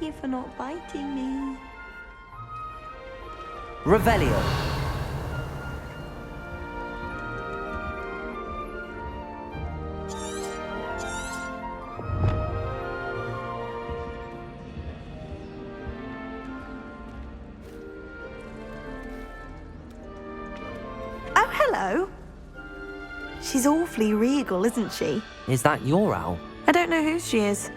you for not biting me. Revelio. Oh, hello. She's awfully regal, isn't she? Is that your owl? I don't know who she is.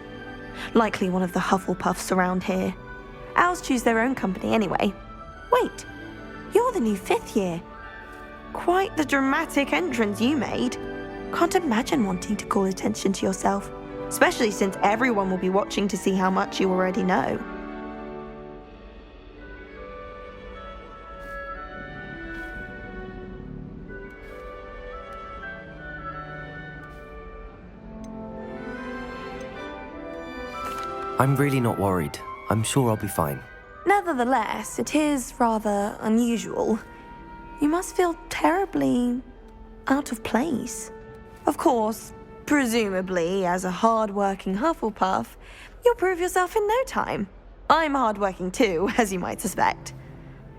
Likely one of the Hufflepuffs around here. Owls choose their own company anyway. Wait, you're the new 5th year. Quite the dramatic entrance you made. Can't imagine wanting to call attention to yourself, especially since everyone will be watching to see how much you already know. I'm really not worried. I'm sure I'll be fine. Nevertheless, it is rather unusual. You must feel terribly out of place. Of course, presumably, as a hard-working Hufflepuff, you'll prove yourself in no time. I'm hard-working too, as you might suspect.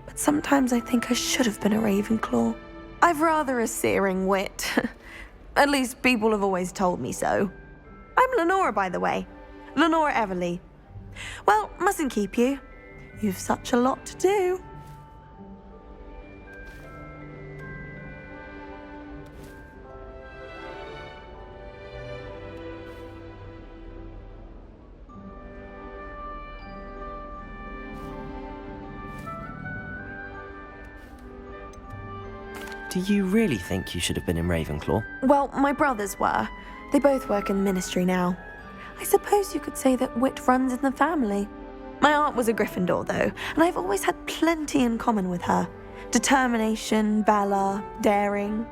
But sometimes I think I should have been a Ravenclaw. I've rather a searing wit. At least people have always told me so. I'm Lenora, by the way. Lenora Everly. Well, mustn't keep you. You've such a lot to do. Do you really think you should have been in Ravenclaw? Well, my brothers were. They both work in the ministry now. I suppose you could say that wit runs in the family. My aunt was a Gryffindor, though, and I've always had plenty in common with her. Determination, valor, daring.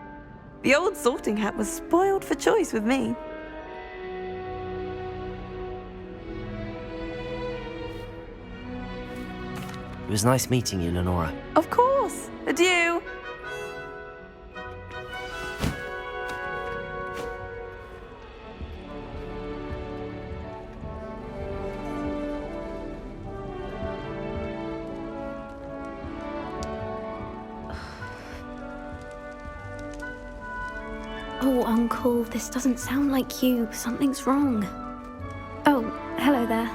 The old sorting hat was spoiled for choice with me. It was nice meeting you, Lenora. Of course. Adieu. Oh, Uncle, this doesn't sound like you. Something's wrong. Oh, hello there.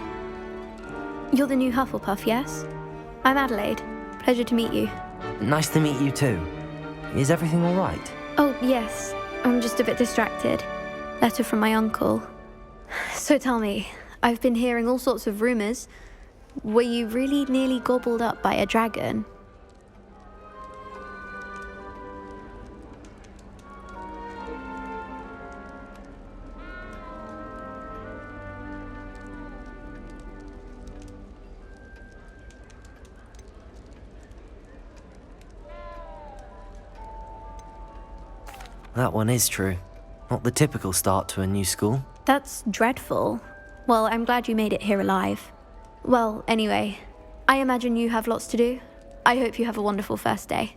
You're the new Hufflepuff, yes? I'm Adelaide. Pleasure to meet you. Nice to meet you too. Is everything all right? Oh, yes. I'm just a bit distracted. Letter from my uncle. So tell me, I've been hearing all sorts of rumours. Were you really nearly gobbled up by a dragon? That one is true. Not the typical start to a new school. That's dreadful. Well, I'm glad you made it here alive. Well, anyway, I imagine you have lots to do. I hope you have a wonderful first day.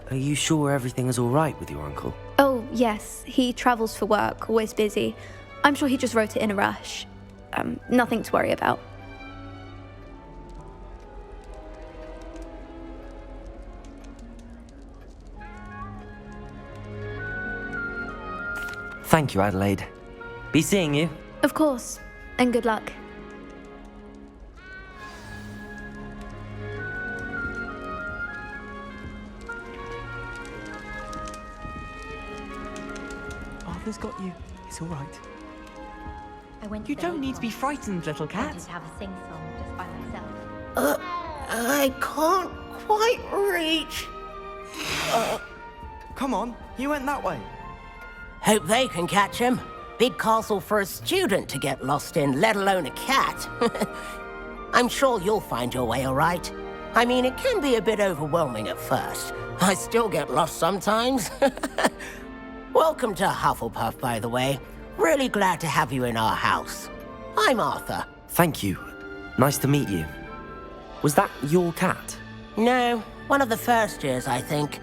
Are you sure everything is all right with your uncle? Oh, yes. He travels for work, always busy. I'm sure he just wrote it in a rush. Nothing to worry about. Thank you, Adelaide. Be seeing you. Of course. And good luck. Arthur's got you. It's all right. You don't need to be frightened, little cat. I have a sing-song just by myself. I can't quite reach. Come on, you went that way. Hope they can catch him. Big castle for a student to get lost in, let alone a cat. I'm sure you'll find your way all right. I mean, it can be a bit overwhelming at first. I still get lost sometimes. Welcome to Hufflepuff, by the way. Really glad to have you in our house. I'm Arthur. Thank you. Nice to meet you. Was that your cat? No, one of the first years, I think.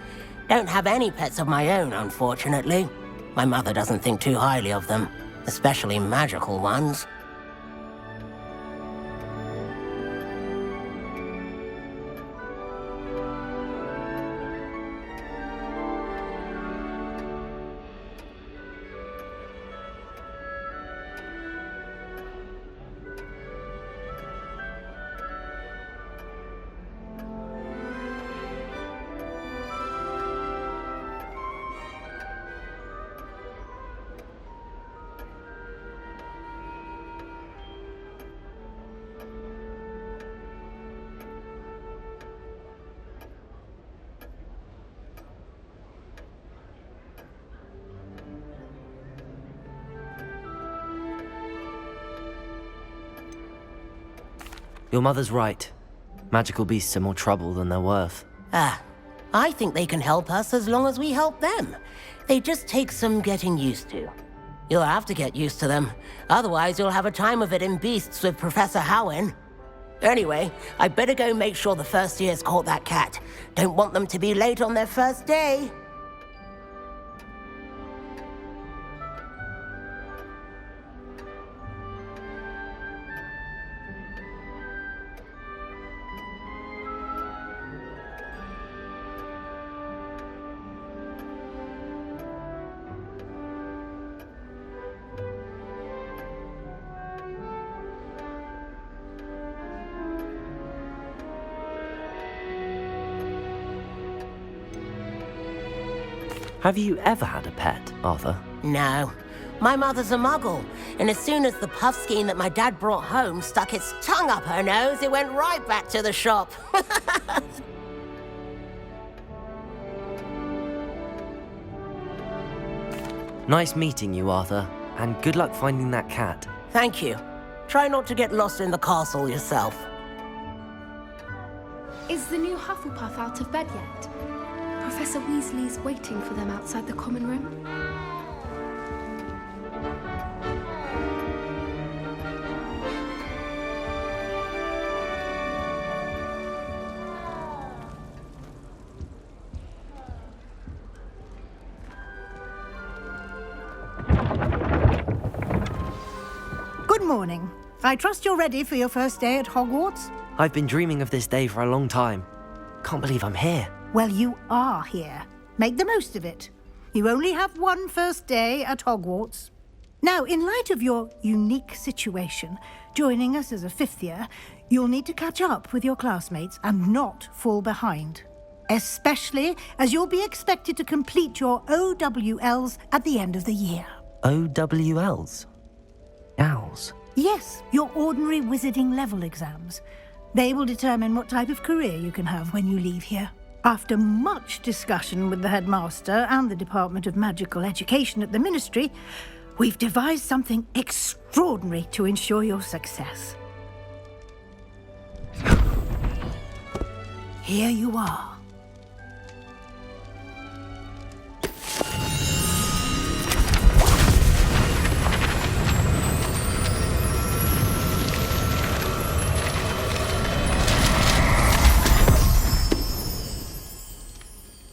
Don't have any pets of my own, unfortunately. My mother doesn't think too highly of them, especially magical ones. Your mother's right. Magical beasts are more trouble than they're worth. I think they can help us as long as we help them. They just take some getting used to. You'll have to get used to them. Otherwise, you'll have a time of it in Beasts with Professor Howen. Anyway, I better go make sure the first years caught that cat. Don't want them to be late on their first day. Have you ever had a pet, Arthur? No. My mother's a muggle, and as soon as the puffskein that my dad brought home stuck its tongue up her nose, it went right back to the shop. Nice meeting you, Arthur, and good luck finding that cat. Thank you. Try not to get lost in the castle yourself. Is the new Hufflepuff out of bed yet? Professor Weasley's waiting for them outside the common room. Good morning. I trust you're ready for your first day at Hogwarts? I've been dreaming of this day for a long time. Can't believe I'm here. Well, you are here. Make the most of it. You only have one first day at Hogwarts. Now, in light of your unique situation, joining us as a fifth year, you'll need to catch up with your classmates and not fall behind. Especially as you'll be expected to complete your OWLs at the end of the year. OWLs? Owls? Yes, your ordinary wizarding level exams. They will determine what type of career you can have when you leave here. After much discussion with the headmaster and the Department of Magical Education at the Ministry, we've devised something extraordinary to ensure your success. Here you are.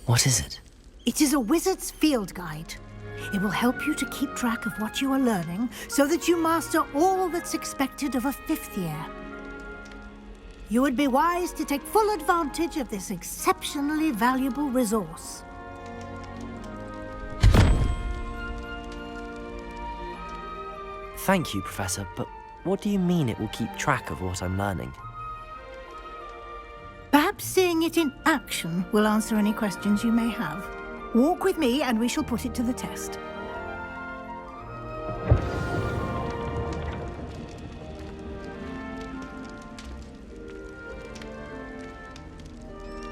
What is it? It is a wizard's field guide. It will help you to keep track of what you are learning so that you master all that's expected of a fifth year. You would be wise to take full advantage of this exceptionally valuable resource. Thank you, Professor, but what do you mean it will keep track of what I'm learning? Perhaps seeing it in action will answer any questions you may have. Walk with me and we shall put it to the test.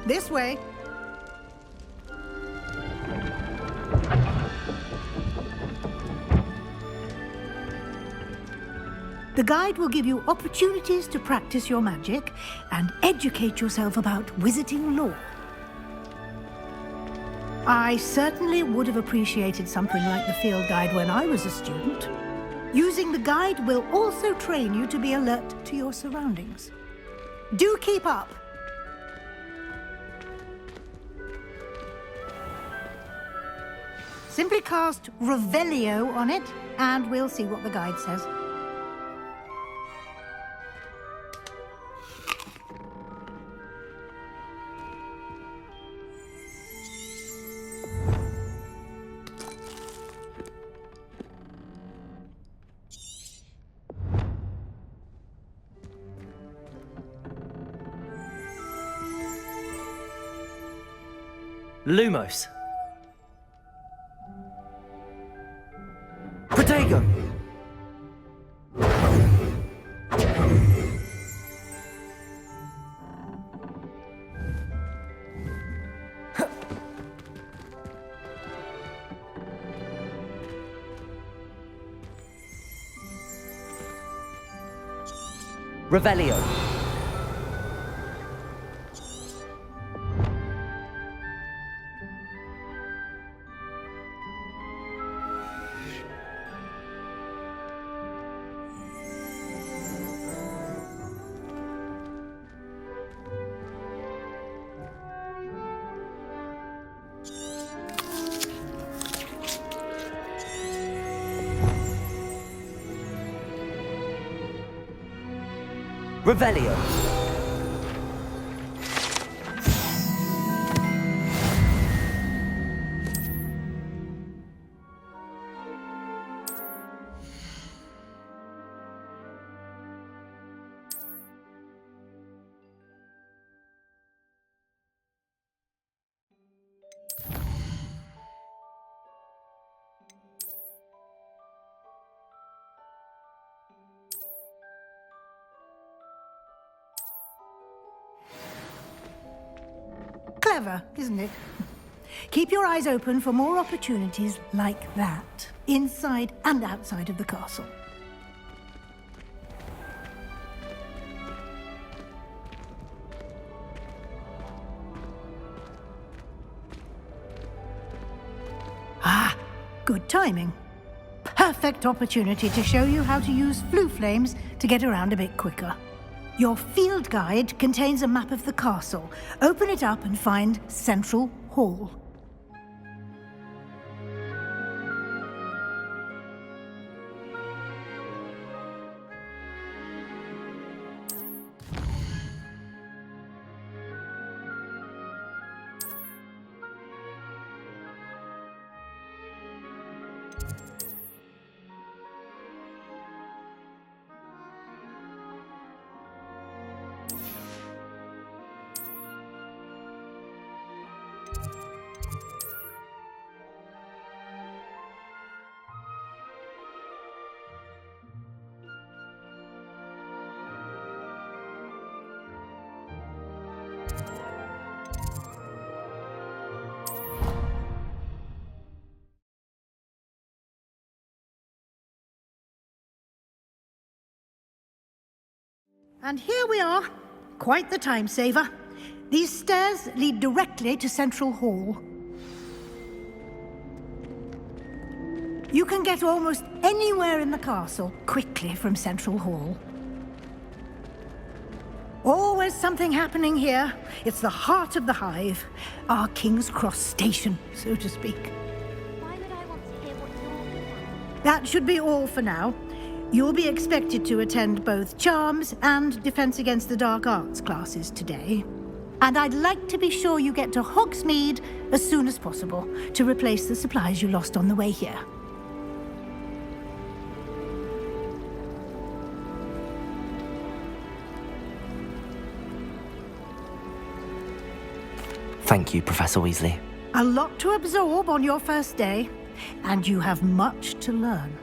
This way. The guide will give you opportunities to practice your magic and educate yourself about wizarding lore. I certainly would have appreciated something like the field guide when I was a student. Using the guide will also train you to be alert to your surroundings. Do keep up! Simply cast Revelio on it, and we'll see what the guide says. Lumos. Protego. Revelio. Revelio. Clever, isn't it? Keep your eyes open for more opportunities like that, inside and outside of the castle. Ah, good timing. Perfect opportunity to show you how to use flue flames to get around a bit quicker. Your field guide contains a map of the castle. Open it up and find Central Hall. And here we are. Quite the time saver. These stairs lead directly to Central Hall. You can get almost anywhere in the castle quickly from Central Hall. Always something happening here. It's the heart of the hive. Our King's Cross station, so to speak. Why would I want to hear what you're good at? That should be all for now. You'll be expected to attend both Charms and Defense Against the Dark Arts classes today. And I'd like to be sure you get to Hogsmeade as soon as possible to replace the supplies you lost on the way here. Thank you, Professor Weasley. A lot to absorb on your first day, and you have much to learn.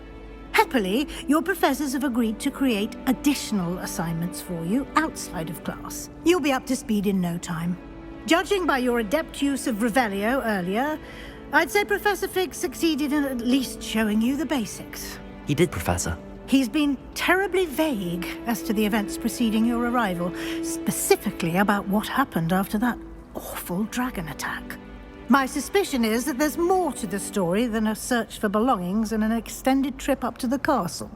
Happily, your professors have agreed to create additional assignments for you outside of class. You'll be up to speed in no time. Judging by your adept use of Revelio earlier, I'd say Professor Fig succeeded in at least showing you the basics. He did, Professor. He's been terribly vague as to the events preceding your arrival, specifically about what happened after that awful dragon attack. My suspicion is that there's more to the story than a search for belongings and an extended trip up to the castle.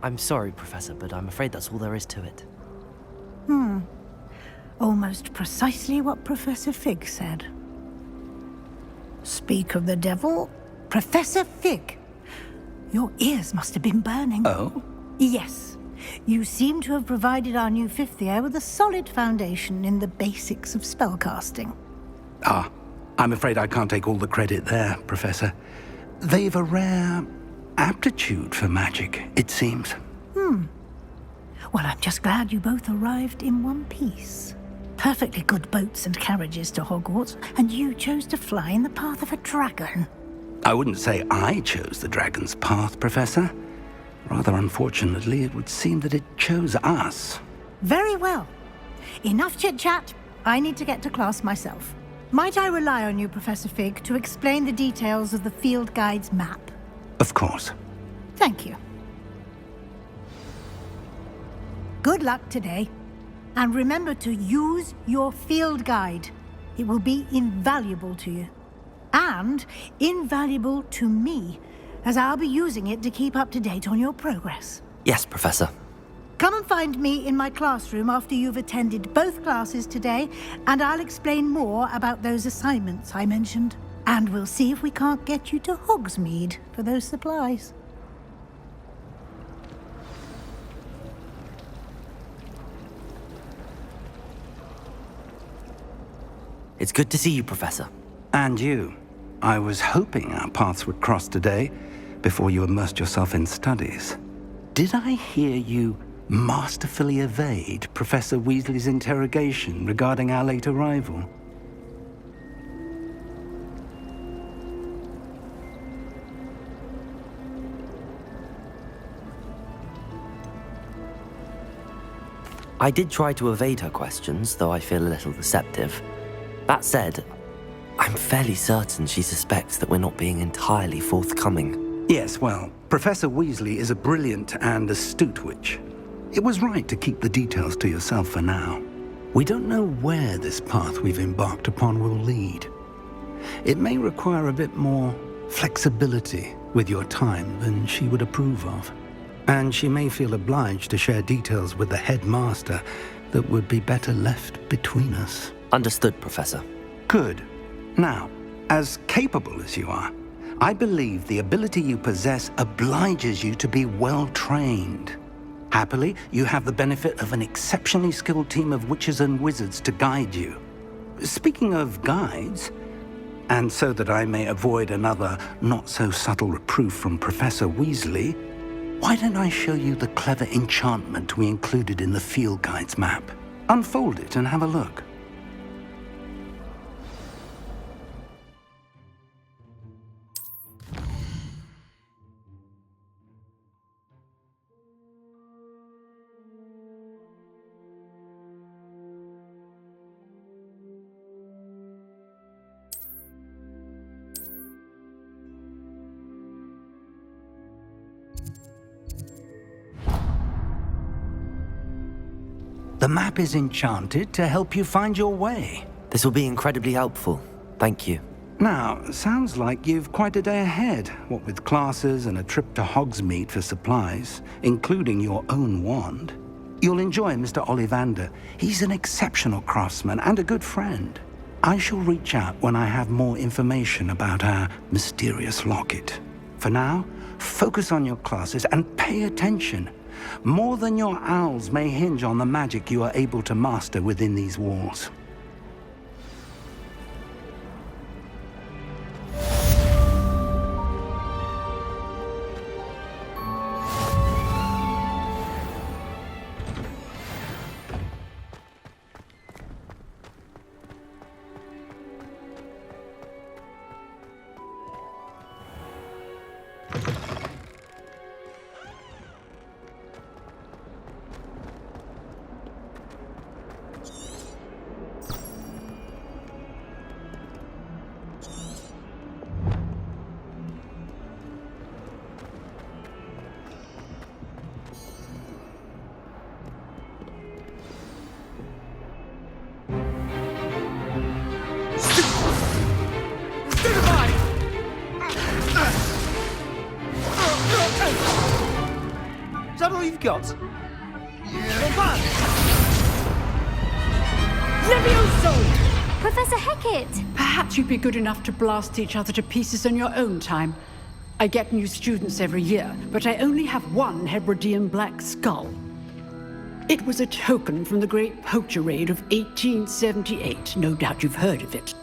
I'm sorry, Professor, but I'm afraid that's all there is to it. Almost precisely what Professor Fig said. Speak of the devil, Professor Fig. Your ears must have been burning. Oh? Yes. You seem to have provided our new fifth year with a solid foundation in the basics of spellcasting. Ah, I'm afraid I can't take all the credit there, Professor. They've a rare aptitude for magic, it seems. Well, I'm just glad you both arrived in one piece. Perfectly good boats and carriages to Hogwarts, and you chose to fly in the path of a dragon. I wouldn't say I chose the dragon's path, Professor. Rather unfortunately, it would seem that it chose us. Very well. Enough chit-chat. I need to get to class myself. Might I rely on you, Professor Fig, to explain the details of the field guide's map? Of course. Thank you. Good luck today. And remember to use your field guide. It will be invaluable to you. And invaluable to me, as I'll be using it to keep up to date on your progress. Yes, Professor. Come and find me in my classroom after you've attended both classes today, and I'll explain more about those assignments I mentioned. And we'll see if we can't get you to Hogsmeade for those supplies. It's good to see you, Professor. And you. I was hoping our paths would cross today, before you immersed yourself in studies. Did I hear you masterfully evade Professor Weasley's interrogation regarding our late arrival? I did try to evade her questions, though I feel a little deceptive. That said, I'm fairly certain she suspects that we're not being entirely forthcoming. Yes, well, Professor Weasley is a brilliant and astute witch. It was right to keep the details to yourself for now. We don't know where this path we've embarked upon will lead. It may require a bit more flexibility with your time than she would approve of. And she may feel obliged to share details with the headmaster that would be better left between us. Understood, Professor. Good. Now, as capable as you are, I believe the ability you possess obliges you to be well trained. Happily, you have the benefit of an exceptionally skilled team of witches and wizards to guide you. Speaking of guides, and so that I may avoid another not-so-subtle reproof from Professor Weasley, why don't I show you the clever enchantment we included in the field guide's map? Unfold it and have a look. The map is enchanted to help you find your way. This will be incredibly helpful. Thank you. Now, sounds like you've quite a day ahead, what with classes and a trip to Hogsmeade for supplies, including your own wand. You'll enjoy Mr. Ollivander. He's an exceptional craftsman and a good friend. I shall reach out when I have more information about our mysterious locket. For now, focus on your classes and pay attention. More than your owls may hinge on the magic you are able to master within these walls. that all you've got? Levioso! Professor Hecat! Perhaps you'd be good enough to blast each other to pieces on your own time. I get new students every year, but I only have one Hebridean black skull. It was a token from the Great Poacher Raid of 1878. No doubt you've heard of it.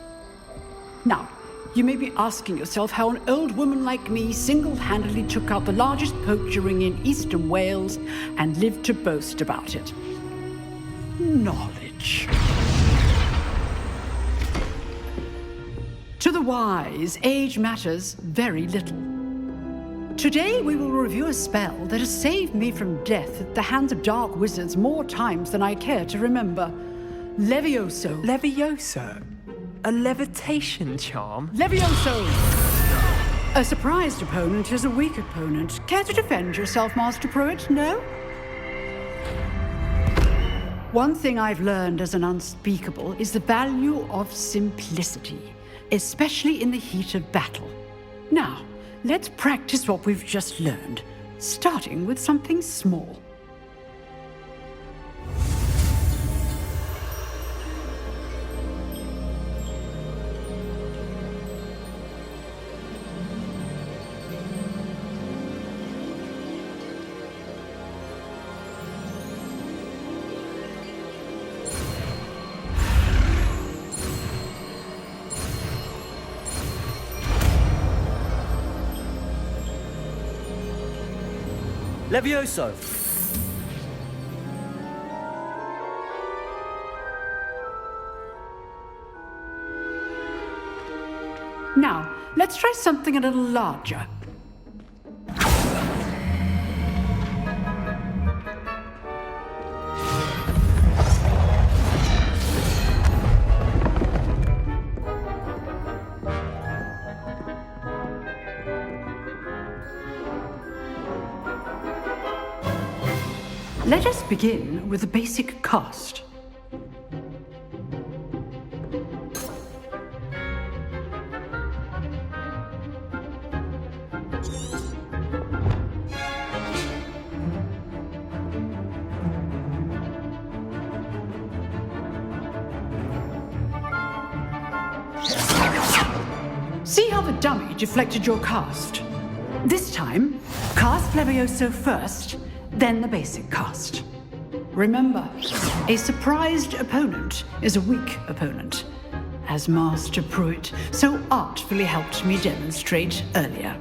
Now, you may be asking yourself how an old woman like me single-handedly took out the largest poacher ring in eastern Wales and lived to boast about it. Knowledge. To the wise, age matters very little. Today we will review a spell that has saved me from death at the hands of dark wizards more times than I care to remember. Levioso. Levioso? A levitation charm? Levioso! A surprised opponent is a weak opponent. Care to defend yourself, Master Pruitt? No? One thing I've learned as an unspeakable is the value of simplicity, especially in the heat of battle. Now, let's practice what we've just learned, starting with something small. Levioso! Now, let's try something a little larger. Let us begin with the basic cast. See how the dummy deflected your cast? This time, cast Levioso first, then the basic cast. Remember, a surprised opponent is a weak opponent, as Master Pruitt so artfully helped me demonstrate earlier.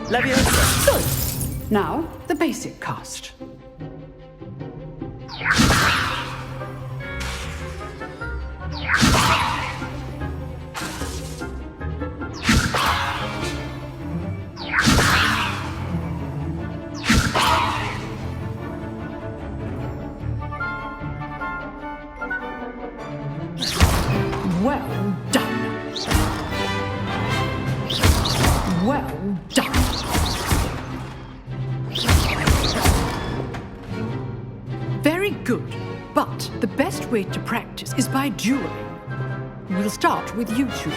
Levioso! Good. Now, the basic cast. Well done. Well done. Very good. But the best way to practice is by dueling. We'll start with you two.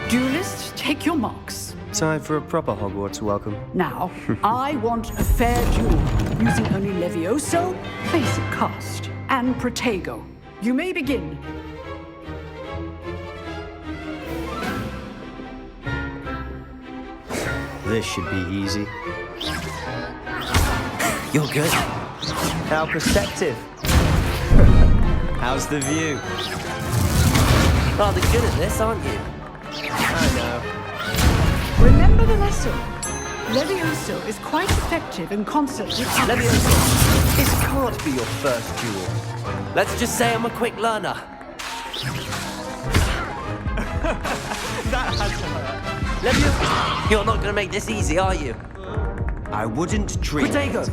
Duelists, take your marks. Time for a proper Hogwarts welcome. Now, I want a fair duel, using only Levioso, basic cast, and Protego. You may begin. This should be easy. You're good. How perceptive. How's the view? Rather good at this, aren't you? I know. Remember the lesson. Levioso is quite effective in concert with others. Levioso! This can't be your first duel. Let's just say I'm a quick learner. That has to hurt. Levioso! You're not going to make this easy, are you? I wouldn't dream. Protego!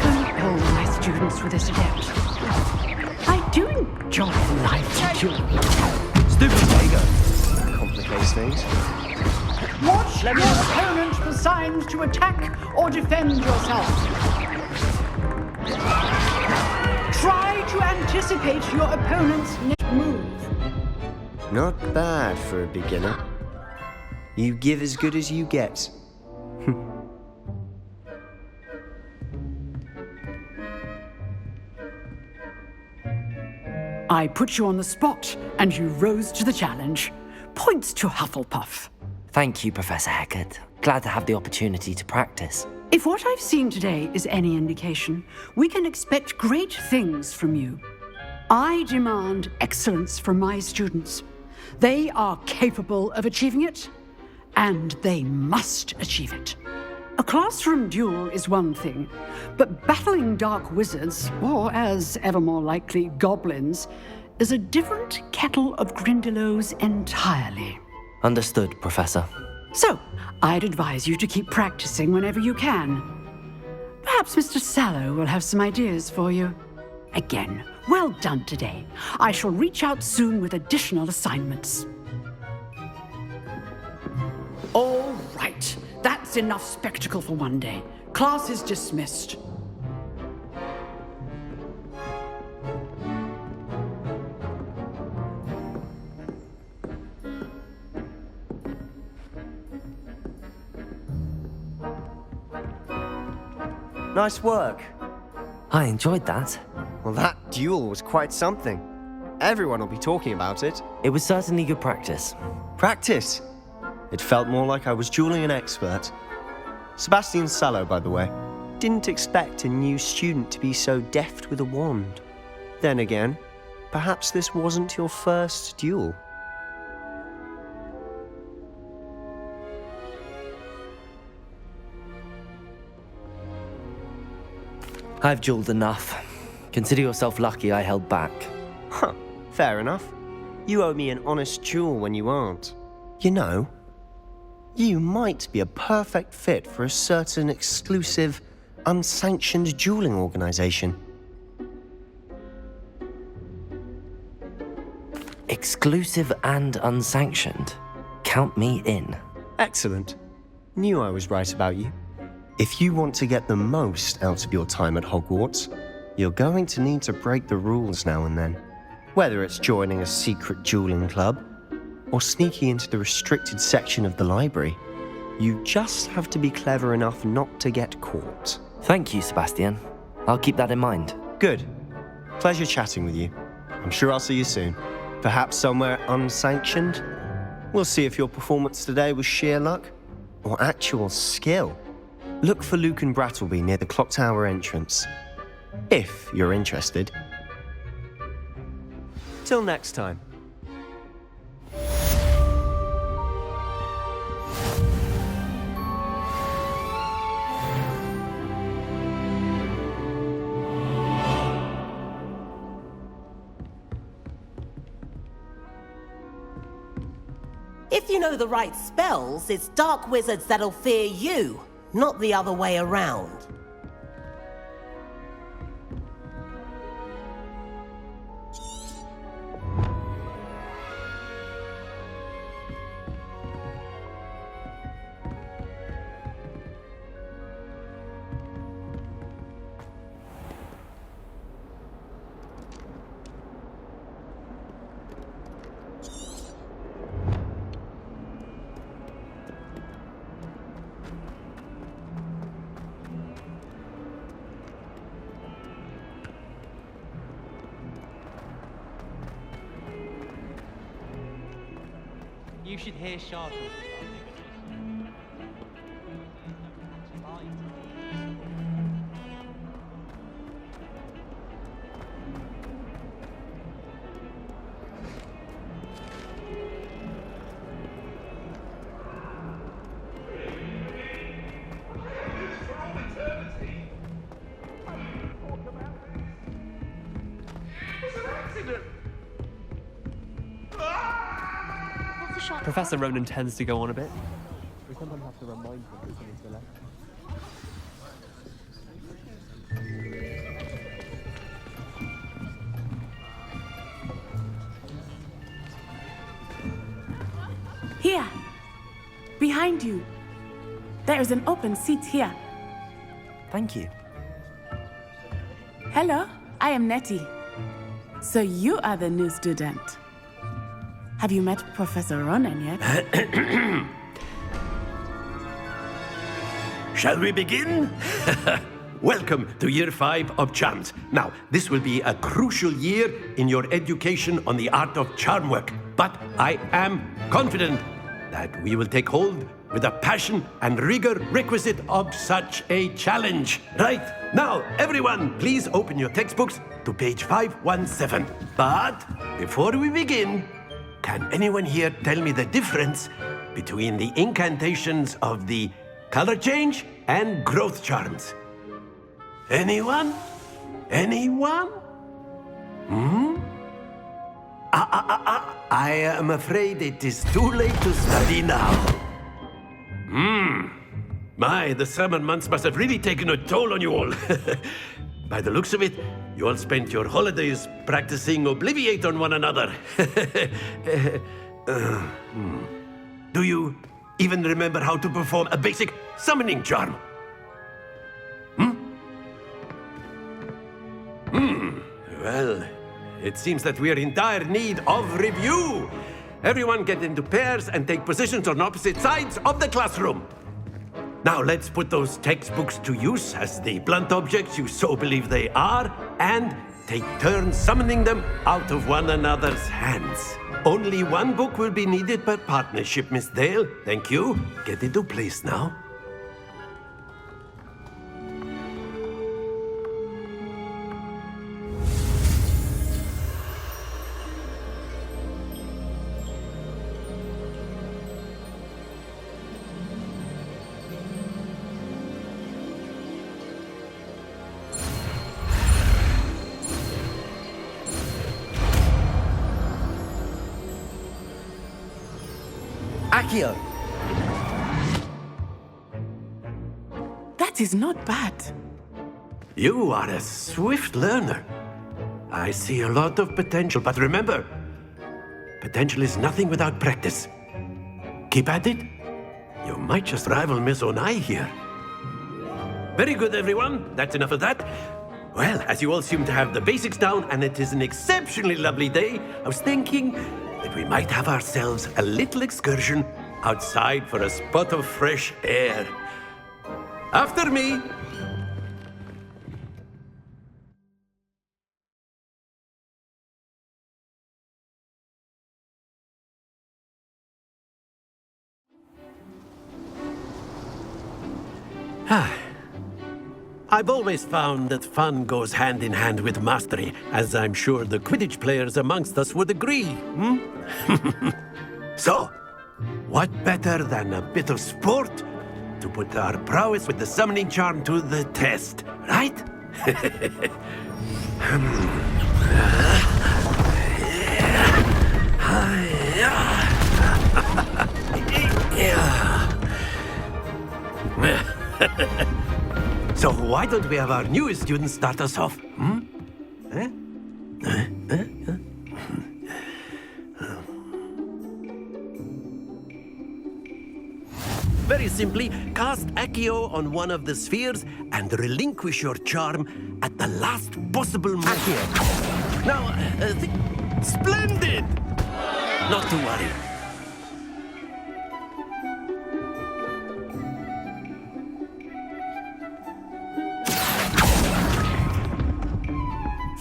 Don't hold my students with this adept. I do enjoy the life duel. Stupid Protego. Complicates things. Watch your opponent for signs to attack or defend yourself. to anticipate your opponent's next move. Not bad for a beginner. You give as good as you get. I put you on the spot, and you rose to the challenge. Points to Hufflepuff. Thank you, Professor Hecat. Glad to have the opportunity to practice. If what I've seen today is any indication, we can expect great things from you. I demand excellence from my students. They are capable of achieving it, and they must achieve it. A classroom duel is one thing, but battling dark wizards, or as ever more likely, goblins, is a different kettle of Grindylows entirely. Understood, Professor. So, I'd advise you to keep practicing whenever you can. Perhaps Mr. Sallow will have some ideas for you. Again, well done today. I shall reach out soon with additional assignments. All right. That's enough spectacle for one day. Class is dismissed. Nice work. I enjoyed that. Well, that duel was quite something. Everyone will be talking about it. It was certainly good practice. Practice? It felt more like I was dueling an expert. Sebastian Sallow, by the way. Didn't expect a new student to be so deft with a wand. Then again, perhaps this wasn't your first duel. I've dueled enough. Consider yourself lucky I held back. Huh, fair enough. You owe me an honest duel when you aren't. You know, you might be a perfect fit for a certain exclusive, unsanctioned dueling organization. Exclusive and unsanctioned. Count me in. Excellent. Knew I was right about you. If you want to get the most out of your time at Hogwarts, you're going to need to break the rules now and then. Whether it's joining a secret dueling club, or sneaking into the restricted section of the library, you just have to be clever enough not to get caught. Thank you, Sebastian. I'll keep that in mind. Good. Pleasure chatting with you. I'm sure I'll see you soon. Perhaps somewhere unsanctioned? We'll see if your performance today was sheer luck or actual skill. Look for Luke and Brattleby near the clock tower entrance, if you're interested. Till next time. If you know the right spells, it's dark wizards that'll fear you, not the other way around. You should hear Shah talk about Professor Ronan tends to go on a bit. We sometimes have to remind him that something's to the left. Here! Behind you! There is an open seat here. Thank you. Hello, I am Nettie. So you are the new student. Have you met Professor Ronan yet? Shall we begin? Welcome to Year 5 of Charms. Now, this will be a crucial year in your education on the art of charm work. But I am confident that we will take hold with the passion and rigor requisite of such a challenge. Right, now, everyone, please open your textbooks to page 517. But before we begin, can anyone here tell me the difference between the incantations of the color change and growth charms? Anyone? Anyone? I am afraid it is too late to study now. My, the summer months must have really taken a toll on you all. By the looks of it, you all spent your holidays practicing Obliviate on one another. Do you even remember how to perform a basic summoning charm? Well, it seems that we are in dire need of review. Everyone get into pairs and take positions on opposite sides of the classroom. Now let's put those textbooks to use as the blunt objects you so believe they are, and take turns summoning them out of one another's hands. Only one book will be needed per partnership, Miss Dale. Thank you. Get into place now. Accio. That is not bad. You are a swift learner. I see a lot of potential, but remember, potential is nothing without practice. Keep at it. You might just rival Miss Onai here. Very good, everyone. That's enough of that. Well, as you all seem to have the basics down, and it is an exceptionally lovely day, I was thinking that we might have ourselves a little excursion outside for a spot of fresh air. After me. I've always found that fun goes hand in hand with mastery, as I'm sure the Quidditch players amongst us would agree. So, what better than a bit of sport to put our prowess with the summoning charm to the test, right? So why don't we have our newest student start us off? Very simply, cast Accio on one of the spheres and relinquish your charm at the last possible moment. Accio. Now, splendid! Not to worry.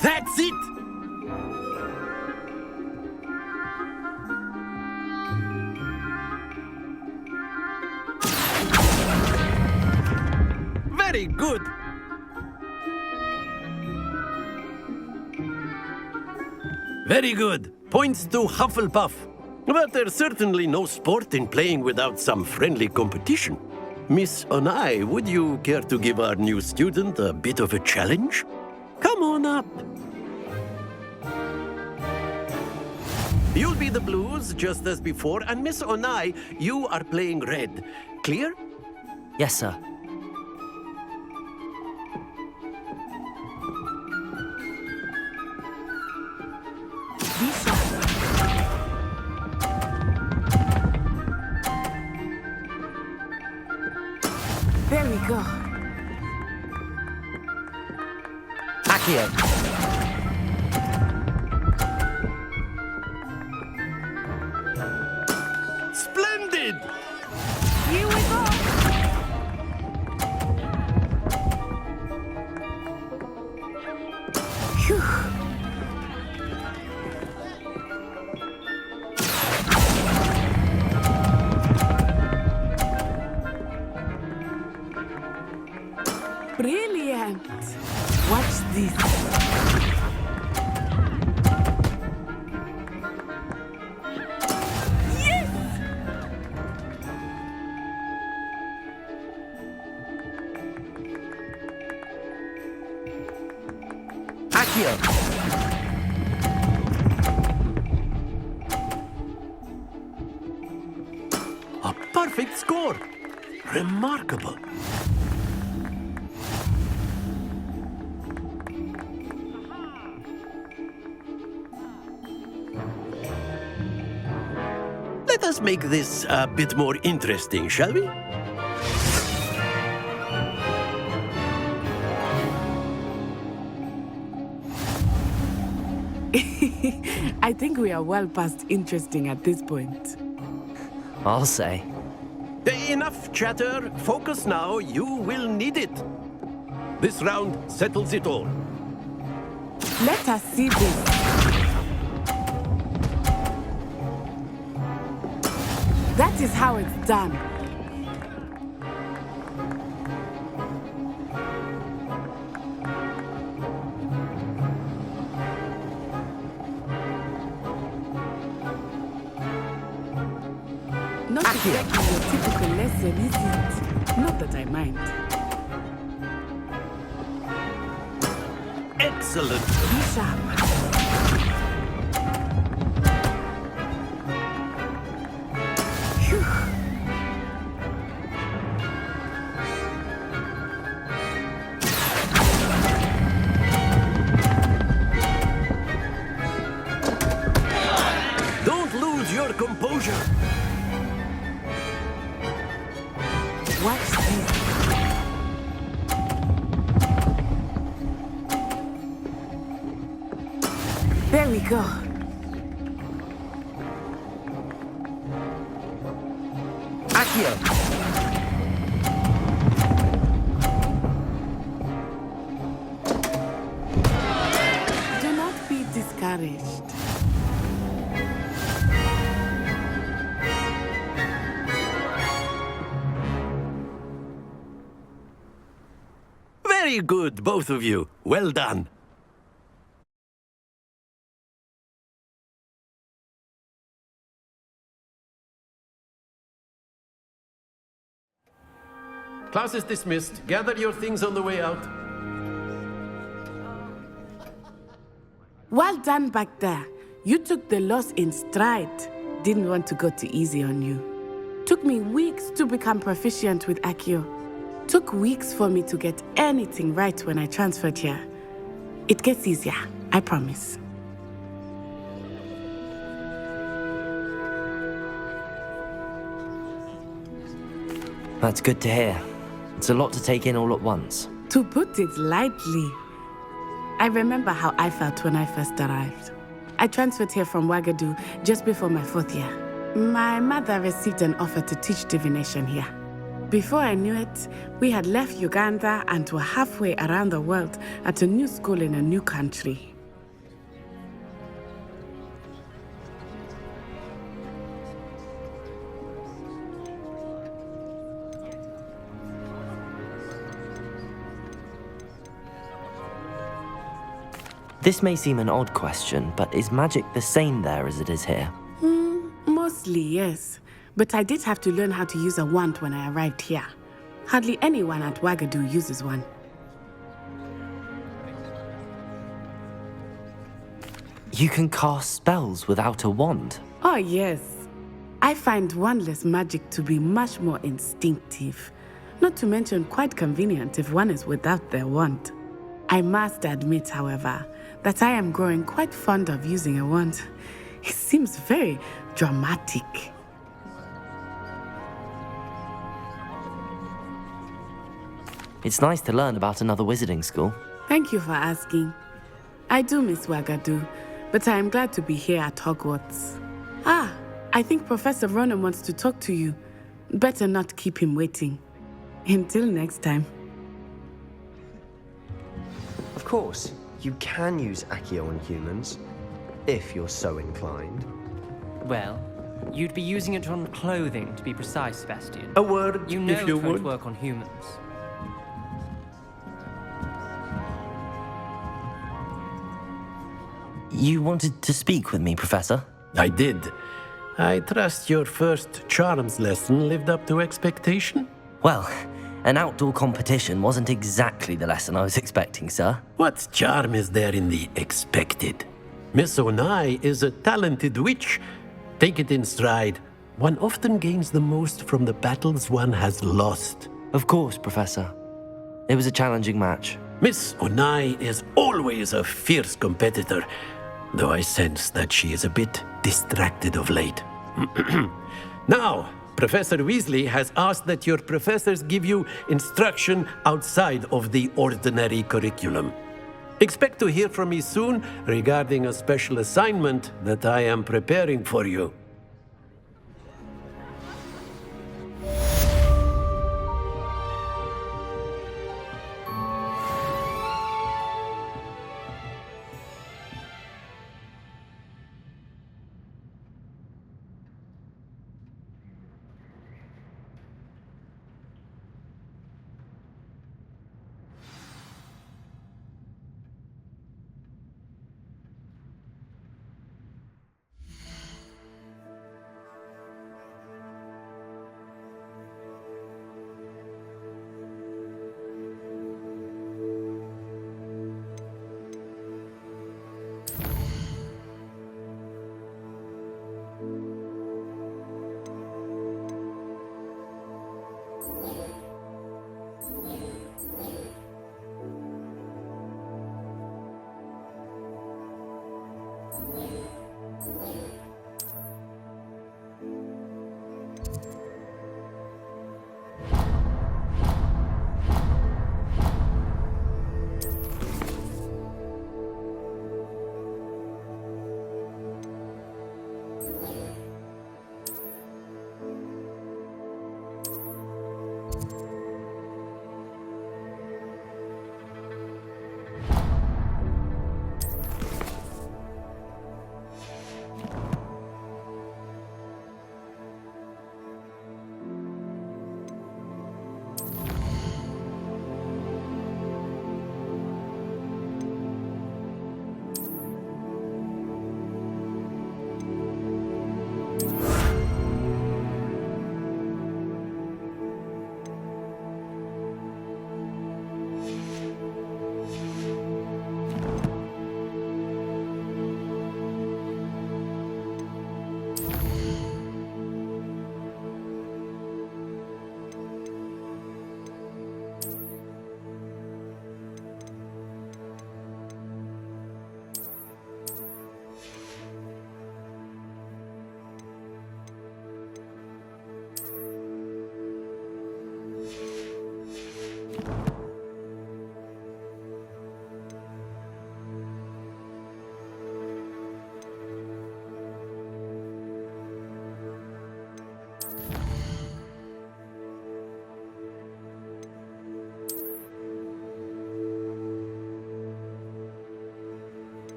That's it! Very good! Very good. Points to Hufflepuff. But there's certainly no sport in playing without some friendly competition. Miss Onai, would you care to give our new student a bit of a challenge? Come on up. You'll be the blues, just as before, and Miss Onai, you are playing red. Clear? Yes, sir. There we go. Accio. Here we go! Phew. Brilliant! Watch this. Yes! Accio! A perfect score! Remarkable. Let us make this a bit more interesting, shall we? I think we are well past interesting at this point. I'll say. Enough chatter. Focus now. You will need it. This round settles it all. Let us see this. That is how it's done. Not exactly your typical lesson, is it? Not that I mind. Excellent. Be sharp. Phew. Don't lose your composure. Watch this. There we go. Accio! Do not be discouraged. Very good, both of you. Well done. Class is dismissed. Gather your things on the way out. Well done back there. You took the loss in stride. Didn't want to go too easy on you. Took me weeks to become proficient with Accio. Took weeks for me to get anything right when I transferred here. It gets easier, I promise. That's good to hear. It's a lot to take in all at once. To put it lightly, I remember how I felt when I first arrived. I transferred here from Ouagadougou just before my 4th year. My mother received an offer to teach divination here. Before I knew it, we had left Uganda and were halfway around the world at a new school in a new country. This may seem an odd question, but is magic the same there as it is here? Mostly, yes. But I did have to learn how to use a wand when I arrived here. Hardly anyone at Ouagadougou uses one. You can cast spells without a wand? Oh, yes. I find wandless magic to be much more instinctive. Not to mention quite convenient if one is without their wand. I must admit, however, that I am growing quite fond of using a wand. It seems very dramatic. It's nice to learn about another wizarding school. Thank you for asking. I do miss Ouagadougou, but I am glad to be here at Hogwarts. I think Professor Ronan wants to talk to you. Better not keep him waiting. Until next time. Of course, you can use Accio on humans, if you're so inclined. Well, you'd be using it on clothing, to be precise, Sebastian. A word, You know if you it won't would. work on humans. You wanted to speak with me, Professor? I did. I trust your first charms lesson lived up to expectation? Well, an outdoor competition wasn't exactly the lesson I was expecting, sir. What charm is there in the expected? Miss Onai is a talented witch. Take it in stride. One often gains the most from the battles one has lost. Of course, Professor. It was a challenging match. Miss Onai is always a fierce competitor, though I sense that she is a bit distracted of late. Now, Professor Weasley has asked that your professors give you instruction outside of the ordinary curriculum. Expect to hear from me soon regarding a special assignment that I am preparing for you.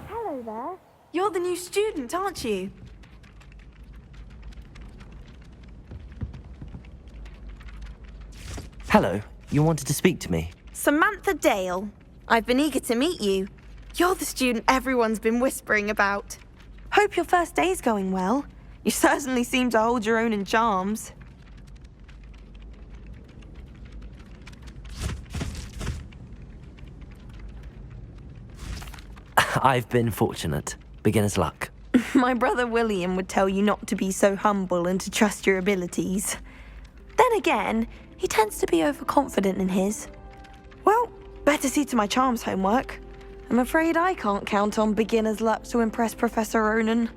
Hello there. You're the new student, aren't you? Hello. You wanted to speak to me? Samantha Dale. I've been eager to meet you. You're the student everyone's been whispering about. Hope your first day's going well. You certainly seem to hold your own in charms. I've been fortunate. Beginner's luck. My brother William would tell you not to be so humble and to trust your abilities. Then again, he tends to be overconfident in his. Well, better see to my charms homework. I'm afraid I can't count on beginner's luck to impress Professor Ronan.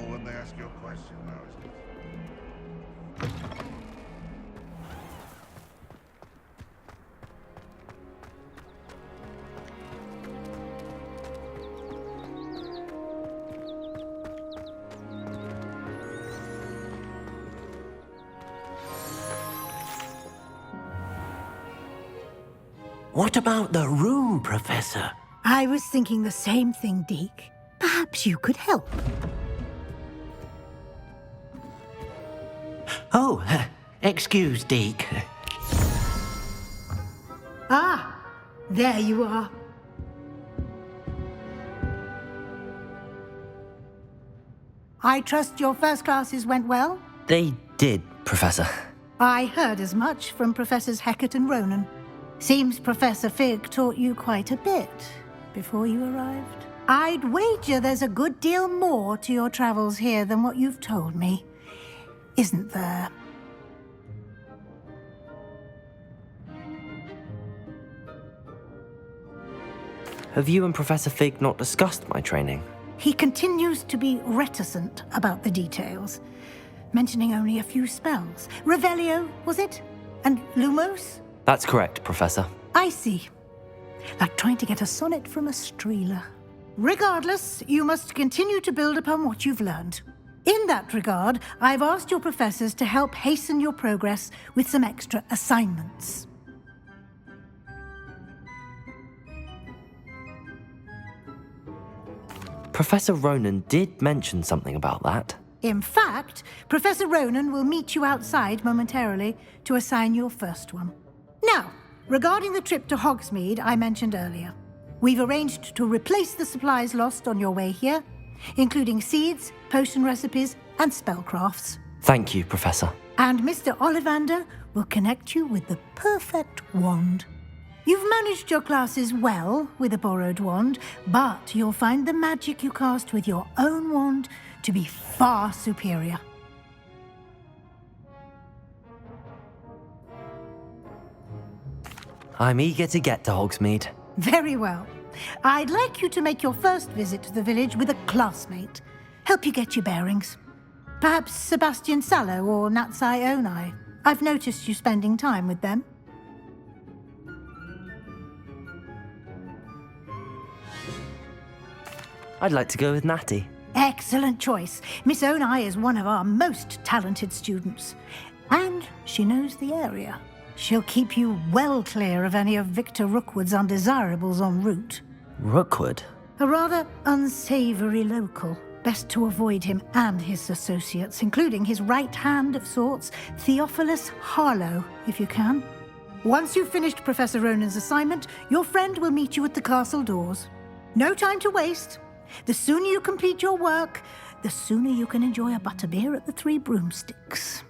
When they ask you a question now, isn't it? What about the room, Professor? I was thinking the same thing, Deke. Perhaps you could help. Oh, excuse, Deke. Ah, there you are. I trust your first classes went well? They did, Professor. I heard as much from Professors Hecat and Ronan. Seems Professor Fig taught you quite a bit before you arrived. I'd wager there's a good deal more to your travels here than what you've told me. Isn't there? Have you and Professor Fig not discussed my training? He continues to be reticent about the details, mentioning only a few spells. Revelio, was it? And Lumos? That's correct, Professor. I see. Like trying to get a sonnet from a streeler. Regardless, you must continue to build upon what you've learned. In that regard, I've asked your professors to help hasten your progress with some extra assignments. Professor Ronan did mention something about that. In fact, Professor Ronan will meet you outside momentarily to assign your first one. Now, regarding the trip to Hogsmeade I mentioned earlier, we've arranged to replace the supplies lost on your way here, including seeds, potion recipes, and spellcrafts. Thank you, Professor. And Mr. Ollivander will connect you with the perfect wand. You've managed your classes well with a borrowed wand, but you'll find the magic you cast with your own wand to be far superior. I'm eager to get to Hogsmeade. Very well. I'd like you to make your first visit to the village with a classmate. Help you get your bearings. Perhaps Sebastian Sallow or Natsai Onai. I've noticed you spending time with them. I'd like to go with Natty. Excellent choice. Miss Onai is one of our most talented students. And she knows the area. She'll keep you well clear of any of Victor Rookwood's undesirables en route. Rookwood? A rather unsavory local. Best to avoid him and his associates, including his right hand of sorts, Theophilus Harlow, if you can. Once you've finished Professor Ronan's assignment, your friend will meet you at the castle doors. No time to waste. The sooner you complete your work, the sooner you can enjoy a butterbeer at the Three Broomsticks.